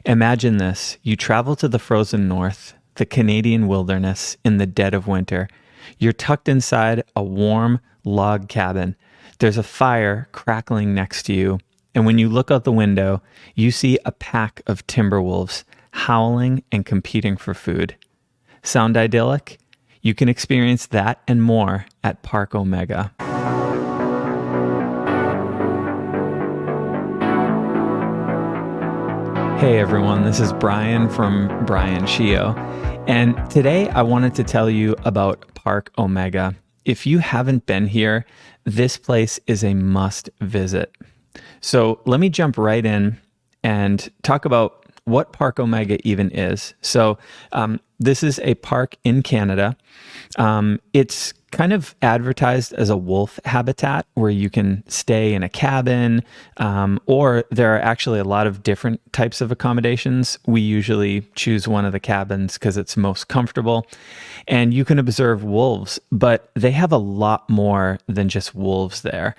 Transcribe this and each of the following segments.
Imagine this. You travel to the frozen north, the Canadian wilderness, in the dead of winter. You're tucked inside a warm log cabin. There's a fire crackling next to you, and when you look out the window, you see a pack of timber wolves howling and competing for food. Sound idyllic? You can experience that and more at Parc Omega. Hey everyone, this is Brian from Brian Shio, and today I wanted to tell you about Parc Omega. If you haven't been here, this place is a must visit. So let me jump right in and talk about what Parc Omega even is. So this is a park in Canada. It's kind of advertised as a wolf habitat where you can stay in a cabin, or there are actually a lot of different types of accommodations. We usually choose one of the cabins because it's most comfortable, and you can observe wolves, but they have a lot more than just wolves there.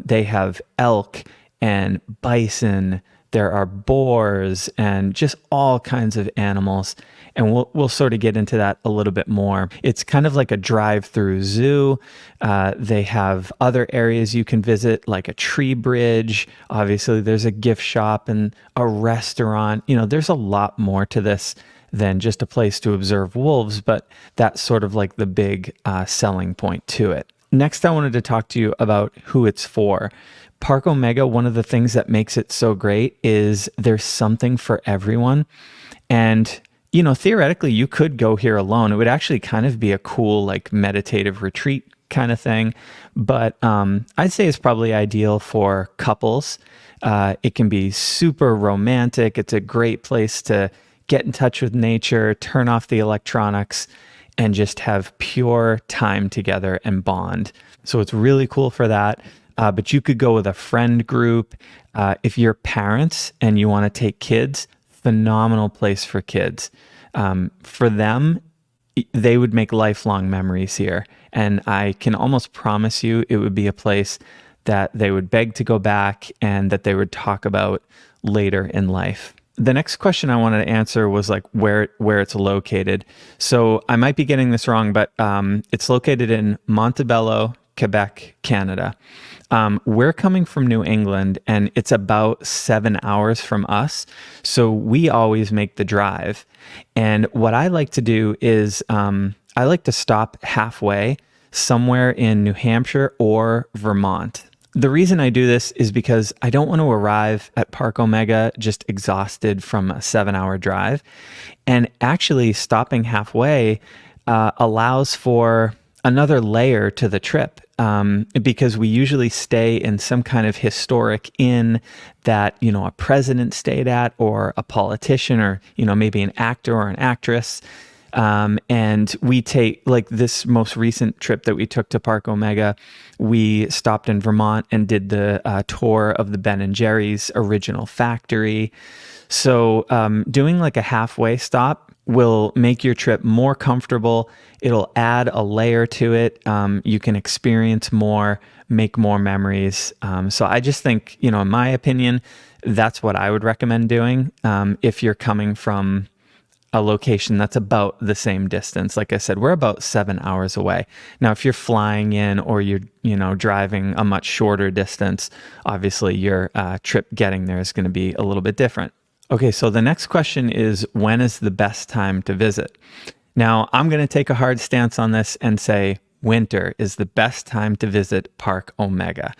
They have elk and bison. There are boars and just all kinds of animals. And we'll sort of get into that a little bit more. It's kind of like a drive-through zoo. They have other areas you can visit, like a tree bridge. Obviously, there's a gift shop and a restaurant. You know, there's a lot more to this than just a place to observe wolves, but that's sort of like the big selling point to it. Next, I wanted to talk to you about who it's for. Parc Omega, one of the things that makes it so great is there's something for everyone. And you know, theoretically, you could go here alone. It would actually kind of be a cool, like, meditative retreat kind of thing. But I'd say it's probably ideal for couples. It can be super romantic. It's a great place to get in touch with nature, turn off the electronics, and just have pure time together and bond. So it's really cool for that. But you could go with a friend group. If you're parents and you want to take kids, phenomenal place for kids. For them, they would make lifelong memories here. And I can almost promise you it would be a place that they would beg to go back and that they would talk about later in life. The next question I wanted to answer was like where it's located. So I might be getting this wrong, but it's located in Montebello, Quebec, Canada. We're coming from New England, and it's about 7 hours from us. So we always make the drive. And what I like to do is I like to stop halfway somewhere in New Hampshire or Vermont. The reason I do this is because I don't want to arrive at Parc Omega just exhausted from a 7-hour drive. And actually stopping halfway allows for another layer to the trip, because we usually stay in some kind of historic inn that, you know, a president stayed at, or a politician, or, you know, maybe an actor or an actress. And we take, like this most recent trip that we took to Parc Omega, we stopped in Vermont and did the tour of the Ben & Jerry's original factory. So doing like a halfway stop will make your trip more comfortable. It'll add a layer to it. You can experience more, make more memories. So I just think, you know, in my opinion, that's what I would recommend doing if you're coming from a location that's about the same distance. Like I said, we're about 7 hours away. Now, if you're flying in or you're, you know, driving a much shorter distance, obviously your trip getting there is going to be a little bit different. Okay, so the next question is, when is the best time to visit? Now, I'm going to take a hard stance on this and say winter is the best time to visit Parc Omega.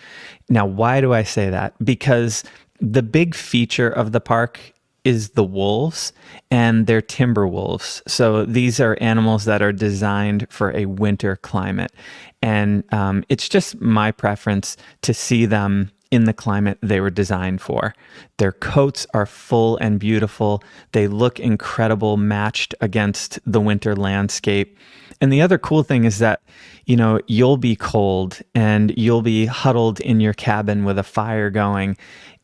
Now, why do I say that? Because the big feature of the park is the wolves, and they're timber wolves. So these are animals that are designed for a winter climate. And it's just my preference to see them in the climate they were designed for. Their coats are full and beautiful. They look incredible matched against the winter landscape. And the other cool thing is that, you know, you'll be cold and you'll be huddled in your cabin with a fire going.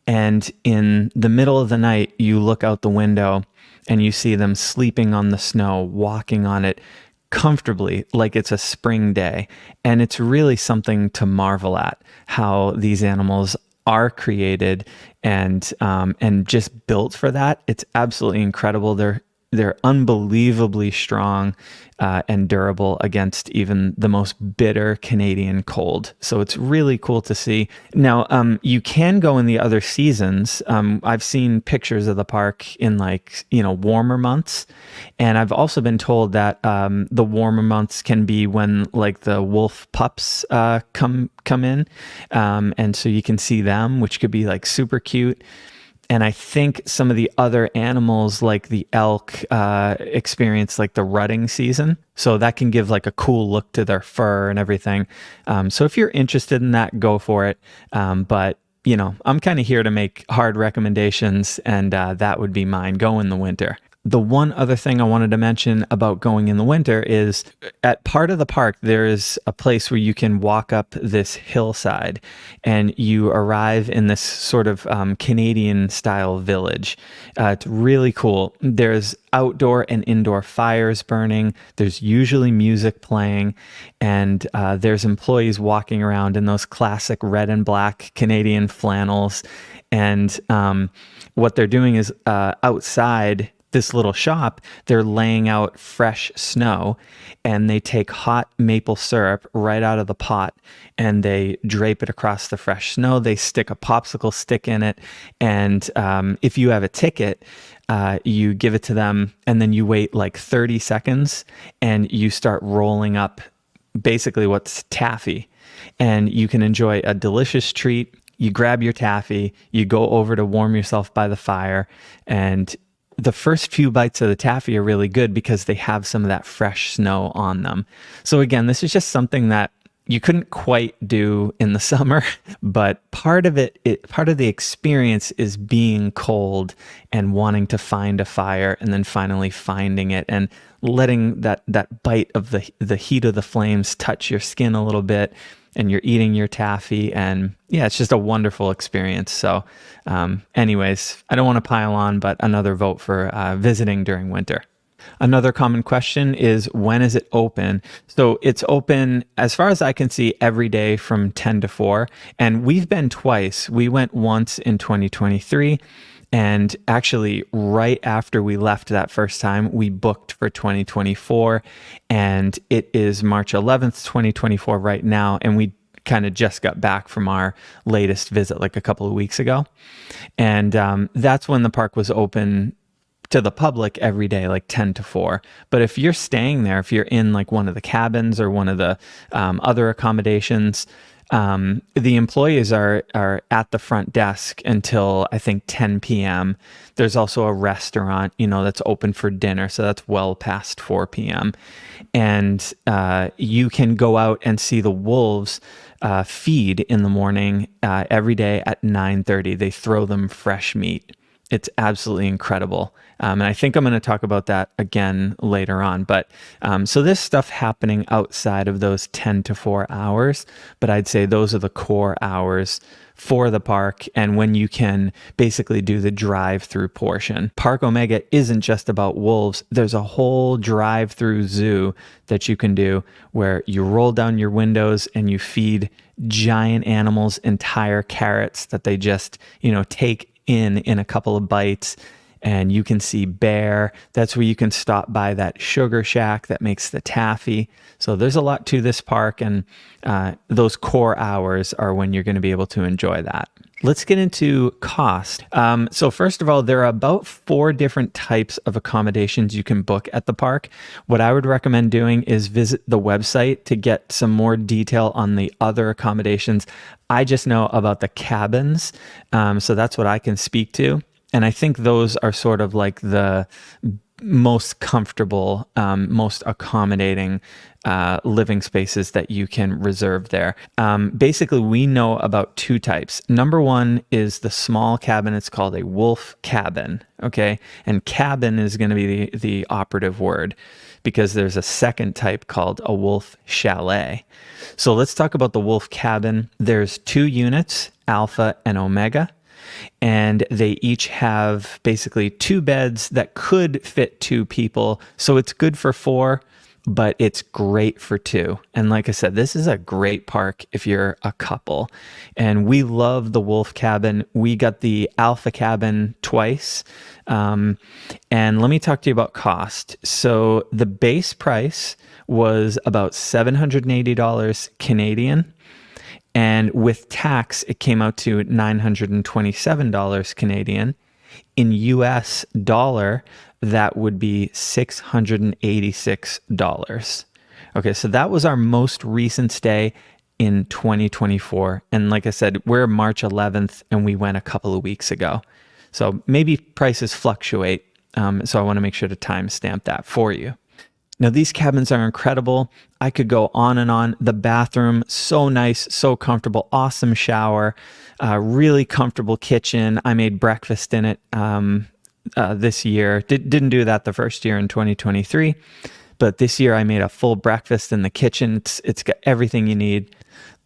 And in the middle of the night, you look out the window and you see them sleeping on the snow, walking on it comfortably like it's a spring day. And it's really something to marvel at, how these animals are created and just built for that. It's absolutely incredible. They're unbelievably strong and durable against even the most bitter Canadian cold. So it's really cool to see. Now, you can go in the other seasons. I've seen pictures of the park in warmer months. And I've also been told that the warmer months can be when like the wolf pups come in. And so you can see them, which could be like super cute. And I think some of the other animals, like the elk, experience like the rutting season. So that can give like a cool look to their fur and everything. So if you're interested in that, go for it. But I'm kind of here to make hard recommendations, and that would be mine. Go in the winter. The one other thing I wanted to mention about going in the winter is at part of the park, there is a place where you can walk up this hillside and you arrive in this sort of Canadian style village. It's really cool. There's outdoor and indoor fires burning. There's usually music playing, and there's employees walking around in those classic red and black Canadian flannels. And what they're doing is outside this little shop, they're laying out fresh snow, and they take hot maple syrup right out of the pot and they drape it across the fresh snow. They stick a popsicle stick in it. And if you have a ticket, you give it to them, and then you wait like 30 seconds and you start rolling up basically what's taffy, and you can enjoy a delicious treat. You grab your taffy, you go over to warm yourself by the fire, and the first few bites of the taffy are really good because they have some of that fresh snow on them. So again, this is just something that you couldn't quite do in the summer, but part of the experience is being cold and wanting to find a fire, and then finally finding it and letting that bite of the heat of the flames touch your skin a little bit, and you're eating your taffy, and yeah, it's just a wonderful experience. So anyways, I don't want to pile on, but another vote for visiting during winter. Another common question is, when is it open? So it's open, as far as I can see, every day from 10 to 4. And we've been twice. We went once in 2023. And actually, right after we left that first time, we booked for 2024. And it is March 11th, 2024 right now. And we kind of just got back from our latest visit like a couple of weeks ago. And that's when the park was open to the public every day, like 10 to 4. But if you're staying there, if you're in like one of the cabins or one of the other accommodations, the employees are at the front desk until I think 10 p.m. There's also a restaurant, that's open for dinner. So that's well past 4 p.m. And you can go out and see the wolves feed in the morning every day at 9:30. They throw them fresh meat. It's absolutely incredible. And I think I'm going to talk about that again later on. But so this stuff happening outside of those 10 to 4 hours, but I'd say those are the core hours for the park, and when you can basically do the drive-through portion. Parc Omega isn't just about wolves. There's a whole drive-through zoo that you can do where you roll down your windows and you feed giant animals entire carrots that they just, take in a couple of bites. And you can see bear. That's where you can stop by that sugar shack that makes the taffy. So there's a lot to this park, and those core hours are when you're going to be able to enjoy that. Let's get into cost. So first of all, there are about 4 different types of accommodations you can book at the park. What I would recommend doing is visit the website to get some more detail on the other accommodations. I just know about the cabins, so that's what I can speak to. And I think those are sort of like the most comfortable, most accommodating living spaces that you can reserve there. Basically, we know about 2 types. Number 1 is the small cabin. It's called a wolf cabin, okay? And cabin is going to be the operative word, because there's a second type called a wolf chalet. So let's talk about the wolf cabin. There's 2 units, Alpha and Omega. And they each have basically 2 beds that could fit 2 people. So it's good for 4. but it's great for two. And like I said, this is a great park if you're a couple. And we love the Wolf Cabin. We got the Alpha Cabin twice. And let me talk to you about cost. So the base price was about $780 Canadian. And with tax, it came out to $927 Canadian. In US dollar, that would be $686. Okay, so that was our most recent stay in 2024. And like I said, we're March 11th and we went a couple of weeks ago. So maybe prices fluctuate. So I want to make sure to timestamp that for you. Now, these cabins are incredible. I could go on and on. The bathroom, so nice, so comfortable, awesome shower, really comfortable kitchen. I made breakfast in it this year. Didn't do that the first year in 2023, but this year I made a full breakfast in the kitchen. It's got everything you need.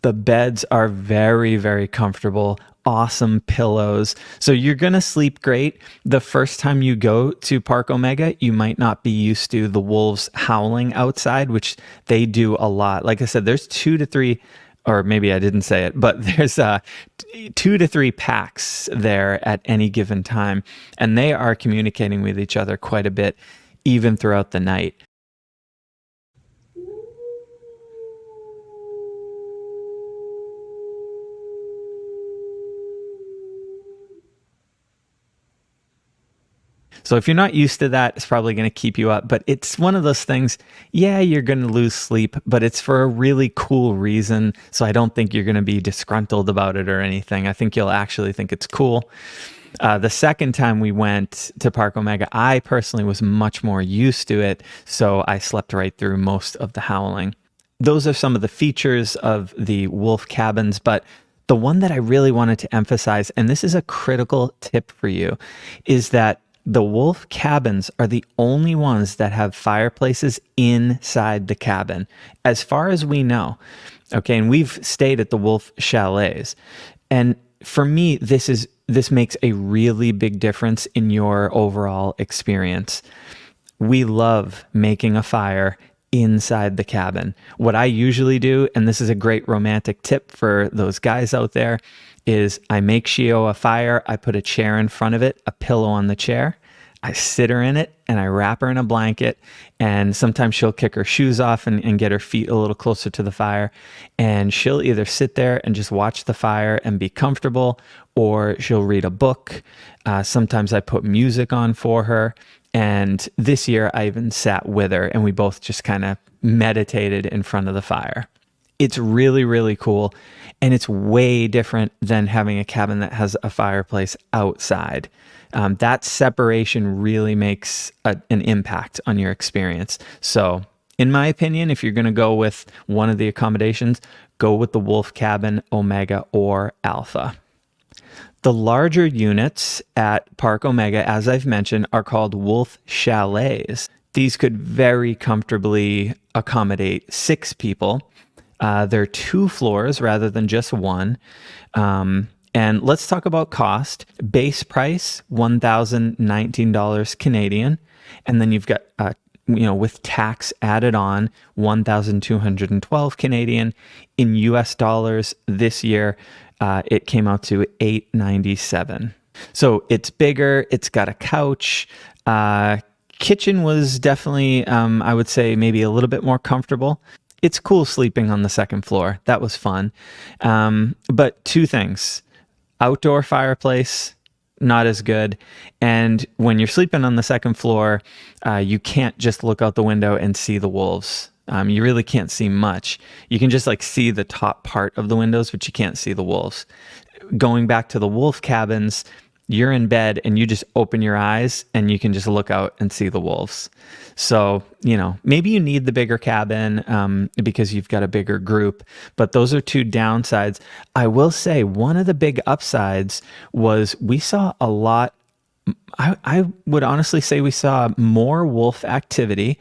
The beds are very, very comfortable. Awesome pillows. So you're going to sleep great. The first time you go to Parc Omega, you might not be used to the wolves howling outside, which they do a lot. Like I said, there's 2 to 3, or maybe I didn't say it, but there's 2 to 3 packs there at any given time. And they are communicating with each other quite a bit, even throughout the night. So if you're not used to that, it's probably going to keep you up. But it's one of those things, yeah, you're going to lose sleep, but it's for a really cool reason. So I don't think you're going to be disgruntled about it or anything. I think you'll actually think it's cool. The second time we went to Parc Omega, I personally was much more used to it. So I slept right through most of the howling. Those are some of the features of the wolf cabins, but the one that I really wanted to emphasize, and this is a critical tip for you, is that the wolf cabins are the only ones that have fireplaces inside the cabin, as far as we know. Okay, and we've stayed at the wolf chalets. And for me, this makes a really big difference in your overall experience. We love making a fire inside the cabin. What I usually do, and this is a great romantic tip for those guys out there, is I make Shio a fire, I put a chair in front of it, a pillow on the chair, I sit her in it, and I wrap her in a blanket, and sometimes she'll kick her shoes off and get her feet a little closer to the fire, and she'll either sit there and just watch the fire and be comfortable, or she'll read a book. Sometimes I put music on for her, and this year I even sat with her, and we both just kind of meditated in front of the fire. It's really, really cool. And it's way different than having a cabin that has a fireplace outside. That separation really makes an impact on your experience. So in my opinion, if you're going to go with one of the accommodations, go with the Wolf Cabin, Omega, or Alpha. The larger units at Parc Omega, as I've mentioned, are called Wolf Chalets. These could very comfortably accommodate 6 people. They're 2 floors rather than just one. And let's talk about cost. Base price, $1,019 Canadian. And then you've got, with tax added on, $1,212 Canadian. In US dollars this year, it came out to $897. So it's bigger. It's got a couch. Kitchen was definitely, I would say, maybe a little bit more comfortable. It's cool sleeping on the second floor. That was fun. But 2 things. Outdoor fireplace, not as good. And when you're sleeping on the second floor, you can't just look out the window and see the wolves. You really can't see much. You can just see the top part of the windows, but you can't see the wolves. Going back to the wolf cabins, you're in bed and you just open your eyes and you can just look out and see the wolves. So, maybe you need the bigger cabin because you've got a bigger group, but those are 2 downsides. I will say one of the big upsides was we saw a lot. I would honestly say we saw more wolf activity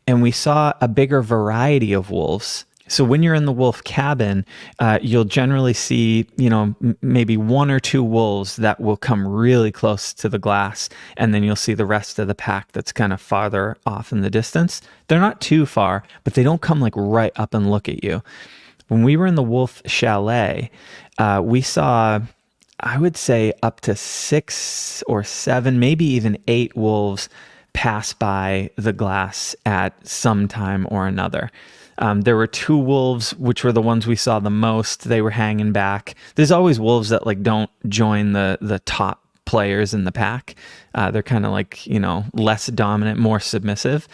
and we saw a bigger variety of wolves. So when you're in the wolf cabin, you'll generally see, maybe one or two wolves that will come really close to the glass, and then you'll see the rest of the pack that's kind of farther off in the distance. They're not too far, but they don't come like right up and look at you. When we were in the wolf chalet, we saw, I would say, up to 6 or 7, maybe even 8 wolves pass by the glass at some time or another. There were 2 wolves, which were the ones we saw the most. They were hanging back. There's always wolves that like don't join the top players in the pack. They're kind of like, less dominant, more submissive.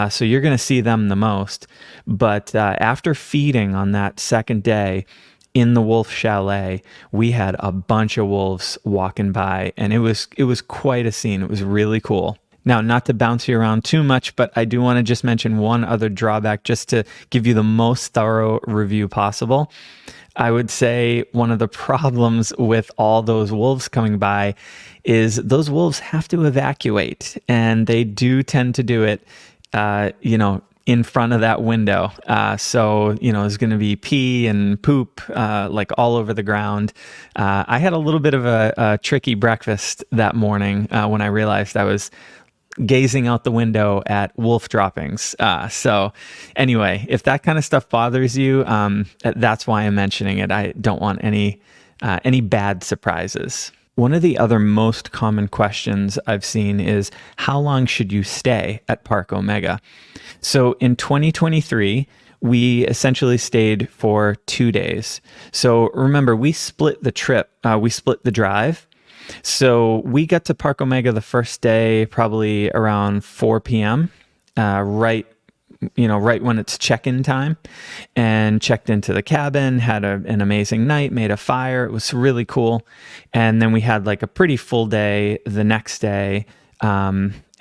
So you're going to see them the most. But after feeding on that second day in the wolf chalet, we had a bunch of wolves walking by, and it was quite a scene. It was really cool. Now, not to bounce you around too much, but I do want to just mention one other drawback just to give you the most thorough review possible. I would say one of the problems with all those wolves coming by is those wolves have to evacuate, and they do tend to do it, in front of that window. So, there's going to be pee and poop, like all over the ground. I had a little bit of a tricky breakfast that morning when I realized I was gazing out the window at wolf droppings. So anyway, if that kind of stuff bothers you, that's why I'm mentioning it. I don't want any bad surprises. One of the other most common questions I've seen is, how long should you stay at Parc Omega? So in 2023, we essentially stayed for 2 days. So remember, we split the trip, we split the drive. So we got to Parc Omega the first day, probably around 4 p.m., right when it's check-in time, and checked into the cabin, had an amazing night, made a fire. It was really cool. And then we had like a pretty full day the next day.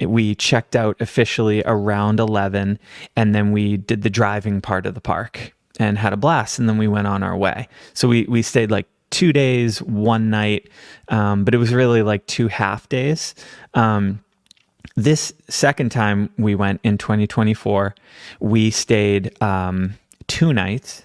We checked out officially around 11, and then we did the driving part of the park and had a blast, and then we went on our way. So we stayed like 2 days, 1 night, but it was really like 2 half days. This second time we went in 2024, we stayed 2 nights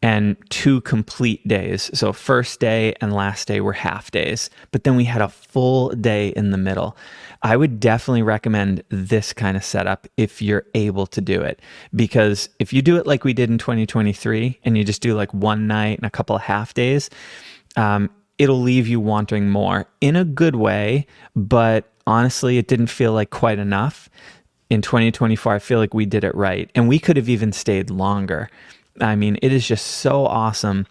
and 2 complete days. So first day and last day were half days, but then we had a full day in the middle. I would definitely recommend this kind of setup if you're able to do it, because if you do it like we did in 2023 and you just do like 1 night and a couple of half days, it'll leave you wanting more in a good way. But honestly, it didn't feel like quite enough. In 2024, I feel like we did it right, and we could have even stayed longer. I mean, it is just so awesome.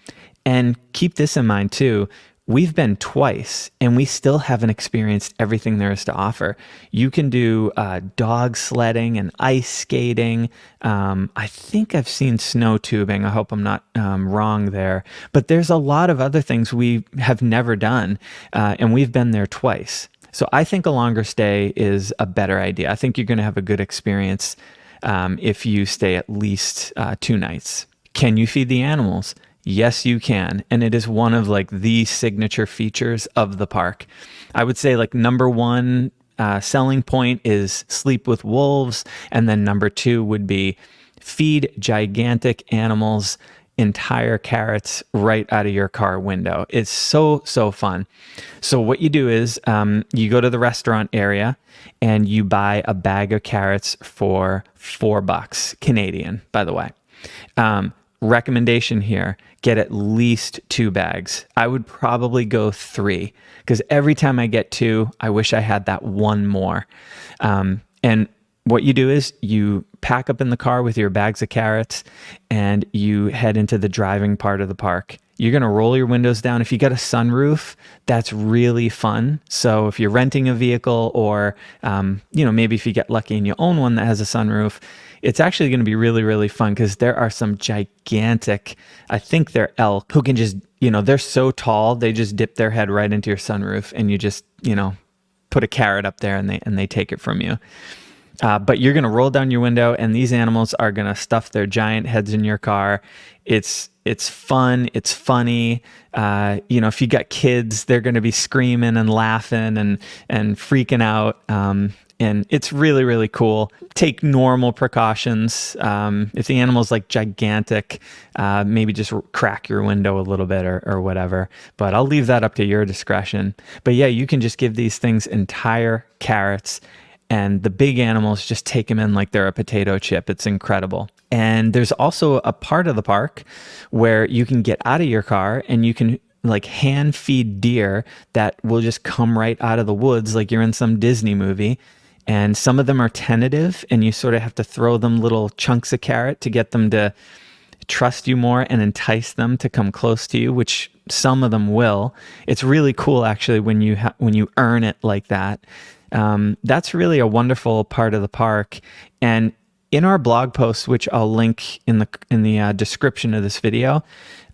And keep this in mind too. We've been twice and we still haven't experienced everything there is to offer. You can do dog sledding and ice skating. I think I've seen snow tubing. I hope I'm not wrong there. But there's a lot of other things we have never done, and we've been there twice. So I think a longer stay is a better idea. I think you're going to have a good experience if you stay at least 2 nights. Can you feed the animals? Yes, you can. And it is one of like the signature features of the park. I would say like number 1 selling point is sleep with wolves. And then number 2 would be feed gigantic animals entire carrots right out of your car window. It's so fun. So what you do is you go to the restaurant area and you buy a bag of carrots for $4 Canadian, by the way. Recommendation here, get at least 2 bags. I would probably go 3, because every time I get 2, I wish I had that 1 more. And what you do is you pack up in the car with your bags of carrots and you head into the driving part of the park. You're going to roll your windows down. If you got a sunroof, that's really fun. So if you're renting a vehicle, or maybe if you get lucky and you own one that has a sunroof, it's actually going to be really, really fun, because there are some gigantic, I think they're elk, who can just, they're so tall, they just dip their head right into your sunroof, and you just, put a carrot up there and they take it from you. But you're going to roll down your window, and these animals are going to stuff their giant heads in your car. It's fun. It's funny. If you got kids, they're going to be screaming and laughing and freaking out. And it's really, really cool. Take normal precautions. If the animal's like gigantic, maybe just crack your window a little bit or whatever. But I'll leave that up to your discretion. But yeah, you can just give these things entire carrots, and the big animals just take them in like they're a potato chip. It's incredible. And there's also a part of the park where you can get out of your car and you can like hand feed deer that will just come right out of the woods like you're in some Disney movie. And some of them are tentative, and you sort of have to throw them little chunks of carrot to get them to trust you more and entice them to come close to you, which some of them will. It's really cool actually when you earn it like that. That's really a wonderful part of the park. And in our blog post, which I'll link in the description of this video,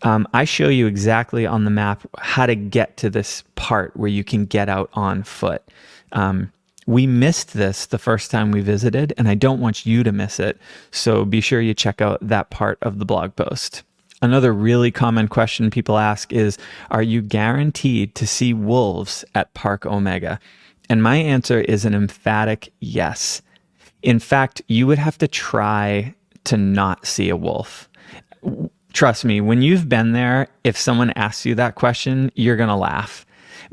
I show you exactly on the map how to get to this part where you can get out on foot. We missed this the first time we visited, and I don't want you to miss it. So be sure you check out that part of the blog post. Another really common question people ask is, are you guaranteed to see wolves at Parc Omega? And my answer is an emphatic yes. In fact, you would have to try to not see a wolf. Trust me, when you've been there, if someone asks you that question, you're going to laugh,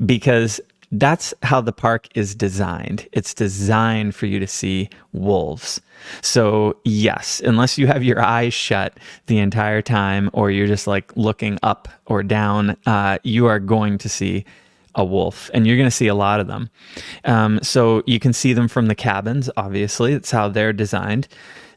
because that's how the park is designed. It's designed for you to see wolves. So yes, unless you have your eyes shut the entire time, or you're just like looking up or down, you are going to see a wolf, and you're going to see a lot of them. So you can see them from the cabins, obviously. It's how they're designed.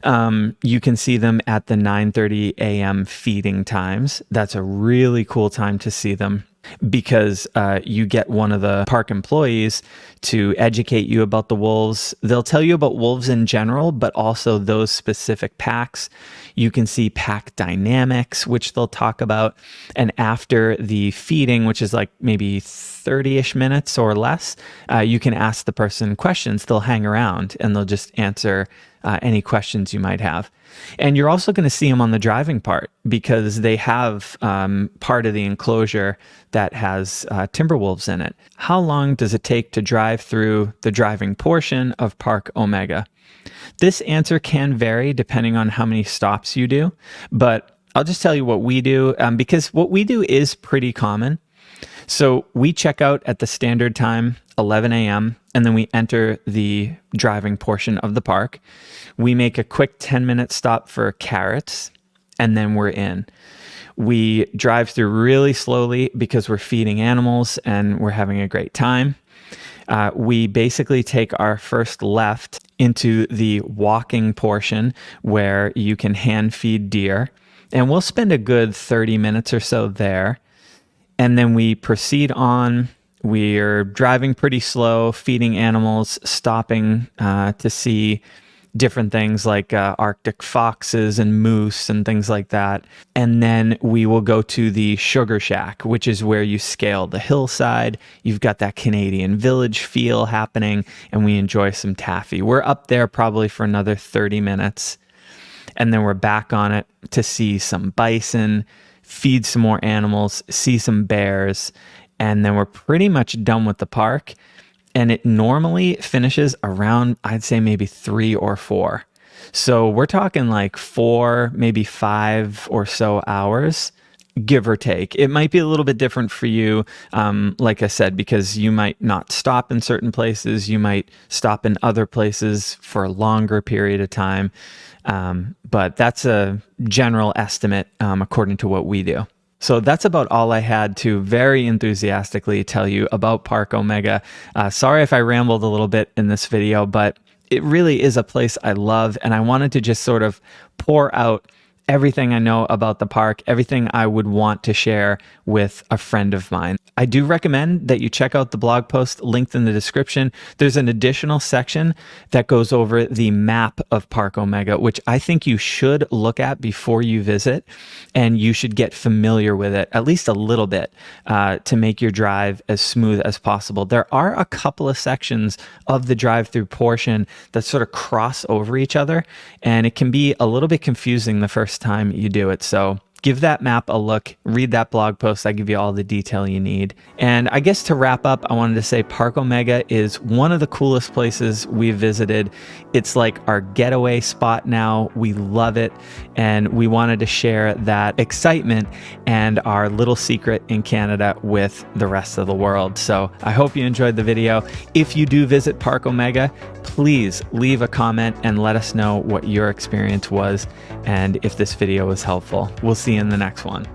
You can see them at the 9:30 a.m. feeding times. That's a really cool time to see them, because you get one of the park employees to educate you about the wolves. They'll tell you about wolves in general, but also those specific packs. You can see pack dynamics, which they'll talk about. And after the feeding, which is like maybe 30-ish minutes or less, you can ask the person questions. They'll hang around and they'll just answer any questions you might have. And you're also going to see them on the driving part, because they have part of the enclosure that has timber wolves in it. How long does it take to drive through the driving portion of Parc Omega? This answer can vary depending on how many stops you do, but I'll just tell you what we do, because what we do is pretty common. So we check out at the standard time, 11 a.m., and then we enter the driving portion of the park. We make a quick 10-minute stop for carrots, and then we're in. We drive through really slowly because we're feeding animals and we're having a great time. We basically take our first left into the walking portion where you can hand feed deer, and we'll spend a good 30 minutes or so there. And then we proceed on. We're driving pretty slow, feeding animals, stopping to see different things like Arctic foxes and moose and things like that. And then we will go to the Sugar Shack, which is where you scale the hillside. You've got that Canadian village feel happening, and we enjoy some taffy. We're up there probably for another 30 minutes. And then we're back on it to see some bison, feed some more animals, see some bears, and then we're pretty much done with the park. And it normally finishes around, I'd say maybe 3 or 4. So we're talking like 4, maybe 5 or so hours, give or take. It might be a little bit different for you, like I said, because you might not stop in certain places. You might stop in other places for a longer period of time. But that's a general estimate according to what we do. So that's about all I had to very enthusiastically tell you about Parc Omega. Sorry if I rambled a little bit in this video, but it really is a place I love, and I wanted to just sort of pour out everything I know about the park, everything I would want to share with a friend of mine. I do recommend that you check out the blog post linked in the description. There's an additional section that goes over the map of Parc Omega, which I think you should look at before you visit, and you should get familiar with it at least a little bit to make your drive as smooth as possible. There are a couple of sections of the drive-through portion that sort of cross over each other, and it can be a little bit confusing the first time you do it. So give that map a look, read that blog post. I give you all the detail you need. And I guess to wrap up, I wanted to say Parc Omega is one of the coolest places we've visited. It's like our getaway spot now. We love it. And we wanted to share that excitement and our little secret in Canada with the rest of the world. So I hope you enjoyed the video. If you do visit Parc Omega, please leave a comment and let us know what your experience was and if this video was helpful. We'll see you in the next one.